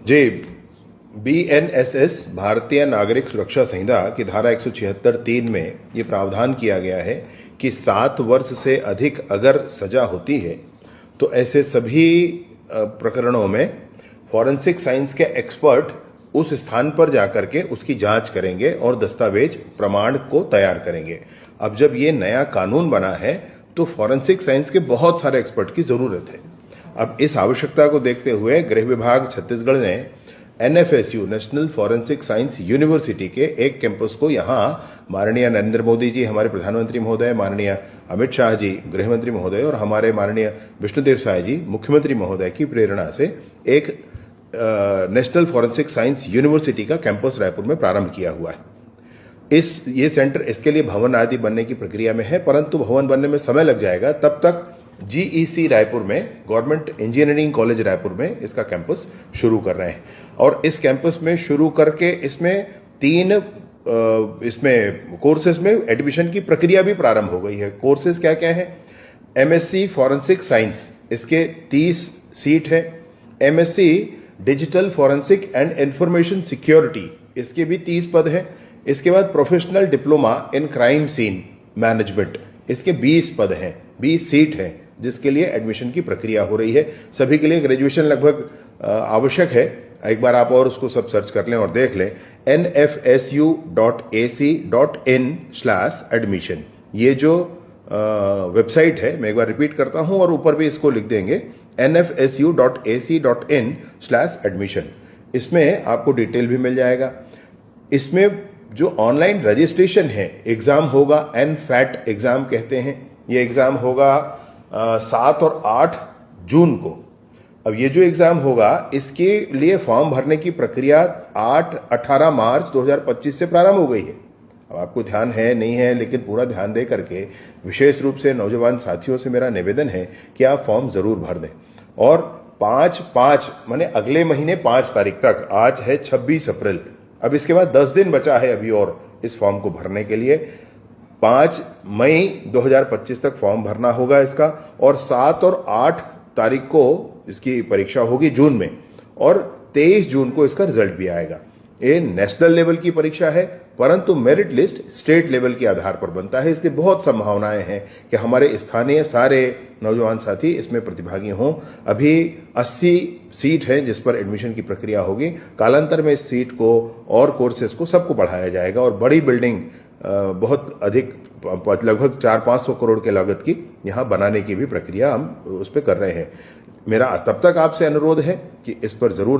जी, BNSS भारतीय नागरिक सुरक्षा संहिता की धारा 176(3) में ये प्रावधान किया गया है कि 7 वर्ष से अधिक अगर सजा होती है तो ऐसे सभी प्रकरणों में फॉरेंसिक साइंस के एक्सपर्ट उस स्थान पर जाकर के उसकी जांच करेंगे और दस्तावेज प्रमाण को तैयार करेंगे। अब जब ये नया कानून बना है तो फॉरेंसिक साइंस के बहुत सारे एक्सपर्ट की जरूरत है। अब इस आवश्यकता को देखते हुए गृह विभाग छत्तीसगढ़ ने NFSU national forensic science university के एक कैंपस को यहाँ माननीय नरेंद्र मोदी जी, हमारे प्रधानमंत्री महोदय, माननीय अमित शाह जी गृह मंत्री महोदय और हमारे माननीय विष्णुदेव साय जी मुख्यमंत्री महोदय की प्रेरणा से एक नेशनल फॉरेंसिक साइंस यूनिवर्सिटी का कैंपस रायपुर में प्रारंभ किया हुआ है। ये सेंटर इसके लिए भवन आदि बनने की प्रक्रिया में है, परंतु भवन बनने में समय लग जाएगा। तब तक जीईसी रायपुर में, गवर्नमेंट इंजीनियरिंग कॉलेज रायपुर में इसका कैंपस शुरू कर रहे हैं और इस कैंपस में शुरू करके इसमें 3 इसमें कोर्सेज में एडमिशन की प्रक्रिया भी प्रारंभ हो गई है। कोर्सेज क्या क्या है? एमएससी फॉरेंसिक साइंस, इसके 30 सीट है। MSc digital forensic and information security, इसके भी 30 पद हैं। इसके बाद professional diploma in crime scene management, इसके 20 पद हैं, 20 सीट हैं, जिसके लिए एडमिशन की प्रक्रिया हो रही है। सभी के लिए ग्रेजुएशन लगभग आवश्यक है। एक बार आप और उसको सब सर्च कर लें और देख लें, nfsu.ac.in/admission, ये जो वेबसाइट है, मैं एक बार रिपीट करता हूं और ऊपर भी इसको लिख देंगे, nfsu.ac.in/admission। इसमें आपको डिटेल भी मिल जाएगा। इसमें जो ऑनलाइन रजिस्ट्रेशन है, एग्जाम होगा, एनफैट एग्जाम कहते हैं। ये एग्जाम होगा 7 और 8 जून को। अब ये जो एग्जाम होगा, इसके लिए फॉर्म भरने की प्रक्रिया 18 मार्च 2025 से प्रारंभ हो गई है। अब आपको ध्यान है नहीं है, लेकिन पूरा ध्यान दे करके विशेष रूप से नौजवान साथियों से मेरा निवेदन है कि आप फॉर्म जरूर भर दें। और 5 माने अगले महीने 5 तारीख तक, आज है 26 अप्रैल, अब इसके बाद 10 दिन बचा है अभी और इस फॉर्म को भरने के लिए। 5 मई 2025 तक फॉर्म भरना होगा इसका और 7 और 8 तारीख को इसकी परीक्षा होगी जून में और 23 जून को इसका रिजल्ट भी आएगा। ये नेशनल लेवल की परीक्षा है, परंतु मेरिट लिस्ट स्टेट लेवल के आधार पर बनता है, इसलिए बहुत संभावनाएं हैं कि हमारे स्थानीय सारे नौजवान साथी इसमें प्रतिभागी हों। अभी 80 सीट है जिस पर एडमिशन की प्रक्रिया होगी। कालांतर में इस सीट को और कोर्सेज को सबको बढ़ाया जाएगा और बड़ी बिल्डिंग बहुत अधिक, लगभग 400-500 करोड़ के लागत की यहाँ बनाने की भी प्रक्रिया हम उस पर कर रहे हैं। मेरा तब तक आपसे अनुरोध है कि इस पर जरूर